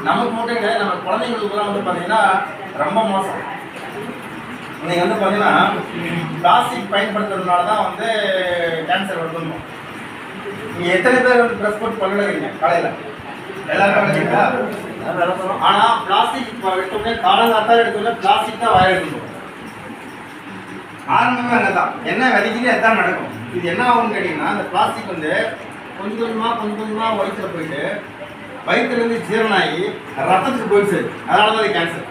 நமக்கு மட்டும் கிடையாது, நம்ம குழந்தைங்களுக்குலாம் வந்து பார்த்தீங்கன்னா ரொம்ப மோசம். நீங்கள் வந்து பார்த்தீங்கன்னா பிளாஸ்டிக் பயன்படுத்துறதுனால தான் வந்து கேன்சர் வருதுன்னு. நீங்கள் எத்தனை பேர் வந்து ப்ரெஸ் போட்டு பல்லுறீங்க காலையில்? எல்லாரும் பல்லுறீங்களா? ஆனால் பிளாஸ்டிக் எடுத்தோடனே காலங்காத்தால் எடுத்தோடனே பிளாஸ்டிக் தான் வாய எடுக்கணும். ஆரம்பமே அங்கே தான் என்ன விதைக்கிட்டே எதான் நடக்கும். இது என்ன ஆகும்னு கேட்டிங்கன்னா, அந்த பிளாஸ்டிக் வந்து கொஞ்சம் கொஞ்சமாக வயிற்றுல போயிட்டு வயிற்றுலேருந்து ஜீரணமாகி ரத்தத்துக்கு போயிடுச்சு. அதனால தான் இது கேன்சர்.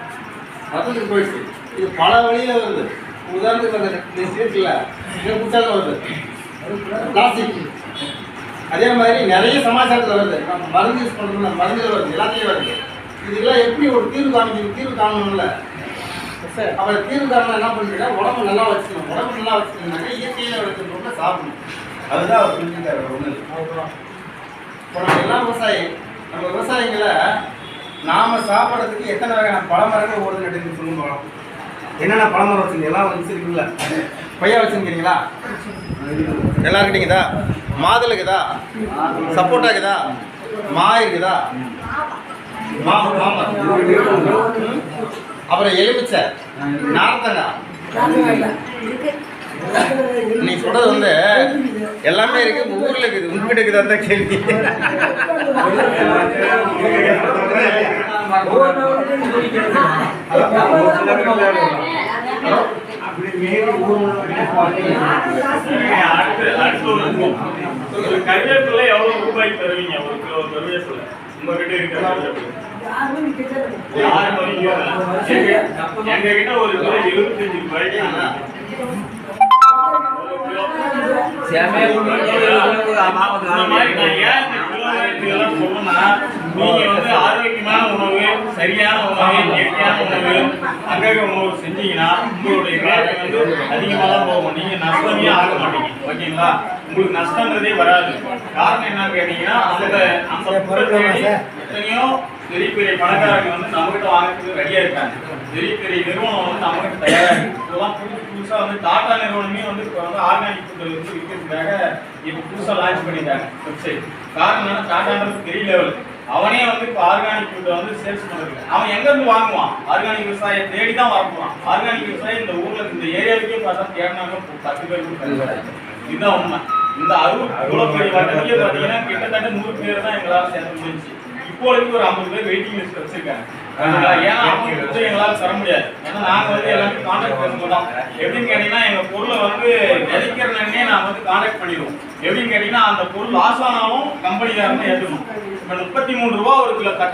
ரத்தத்துக்கு போயிடுச்சு. இது பல வழியில் வருது. உதாரணத்துக்கு அந்த இருக்குல்ல, இங்கே குச்சாலும் வருது பிளாஸ்டிக். அதே மாதிரி நிறைய சமாச்சாரத்தில் வருது. நம்ம மருந்து யூஸ் பண்ணுறோம்ல, மருந்துகள் வருது, எல்லாத்தையும் வருது. இதுக்கெல்லாம் எப்படி ஒரு தீர்வு காணணும்ல. அப்புறம் தீர்வு காரணம் என்ன பண்ணுறீங்கன்னா, உடம்பு நல்லா வச்சுக்கணும். உடம்பு நல்லா வச்சுக்கணும்னாக்க இயற்கையில் வச்சுருந்தோம்னா சாப்பிடணும். அதுதான் அவர் புரிஞ்சுக்காரு. ஒன்று இப்போ நம்ம எல்லாம் நம்ம விவசாயிகளை நாம் சாப்பிட்றதுக்கு எத்தனை வகையான பழமரங்கள் ஓடுது நடுன்னு சொல்லுங்க போகலாம். என்னென்ன பழமரம் வச்சுருங்க? எல்லாம் வச்சுருக்கீங்களா? கொய்யா வச்சுருக்கீங்களா? எல்லாருக்கிட்டீங்கதா? மாதுளை இருக்குதா? சப்போட்டா இருக்குதா? மா இருக்குதா? மாமரம், அப்புறம் எலுமிச்சை, நார்த்தங்காய். நீ சொல்றது வந்து எல்லாமே இருக்கு. ஊர்ல இருக்குது, உங்ககிட்ட இருக்குது அந்த கேள்வி. கருவேப்பிலை எவ்வளவு ரூபாய்க்கு தருவீங்க? ஒரு கிலோ கருவேப்பிலை உங்ககிட்ட இருக்கிற எங்க கிட்ட ஒரு கிலோ 75 ரூபாய்க்கு. நீங்க வந்து ஆரோக்கியமான உணவு, சரியான உணவு, இயற்கையான உணவு, அங்கக உணவு செஞ்சீங்கன்னா உங்களுடைய வேலை வந்து அதிகமாக தான் போகும். நீங்க நஷ்டமே ஆக மாட்டீங்க. ஓகேங்களா? உங்களுக்கு நஷ்டங்கிறதே வராது. காரணம் என்னன்னு கேட்டீங்கன்னா, அந்த பொருள் எத்தனையோ பெரிய பெரிய பணக்காரங்க வந்து நம்மகிட்ட வாங்குறதுக்கு ரெடியா இருக்காங்க. பெரிய பெரிய நிறுவனம் வந்து நம்மகிட்ட தயாராக இதெல்லாம் புதுசா வந்து டாடா நிறுவனமே வந்து இப்போ வந்து ஆர்கானிக் ஃபுட் வந்து விற்கிறதுக்காக இப்போ புதுசாக லான்ச் பண்ணிட்டாங்க வெப்சைட். காரணம் என்னன்னா, டாடான்றது பெரிய லெவல். அவனே வந்து இப்போ ஆர்கானிக் ஃபுட்டை வந்து சேல்ஸ் பண்ணுறது. அவன் எங்கேருந்து வாங்குவான்? ஆர்கானிக் விவசாயம் தேடி தான் வரப்போவான். ஆர்கானிக் விவசாயம் இந்த ஊரில் இந்த ஏரியாவுக்கே பார்த்தா தேடினாங்க 10 பேர் கூட. இதுதான் உண்மை. இந்த அறுபது வட்டத்திலே பார்த்தீங்கன்னா கிட்டத்தட்ட 100 பேர் தான் எங்களால் சேர்ந்து முடிஞ்சு. இப்போதைக்கு ஒரு 50 பேர் வெயிட்டிங் லிஸ்ட் வச்சிருக்காங்க. ஏன்னா அவங்க எங்களால் தர முடியாது. ஏன்னா நாங்கள் வந்து எல்லாத்தையும் கான்டாக்ட் பண்ண மாட்டோம். எப்படின்னு கேட்டீங்கன்னா, எங்கள் பொருளை வந்து விதைக்கிற நன்னே நாங்கள் வந்து கான்டாக்ட் பண்ணிடுவோம். எப்படின்னு கேட்டீங்கன்னா, அந்த பொருள் லாஸ் ஆனாலும் கம்பெனிக்காரங்க ஏற்றுக்கணும். இப்போ 33 ரூபா ஒரு கிலோ தக்காளி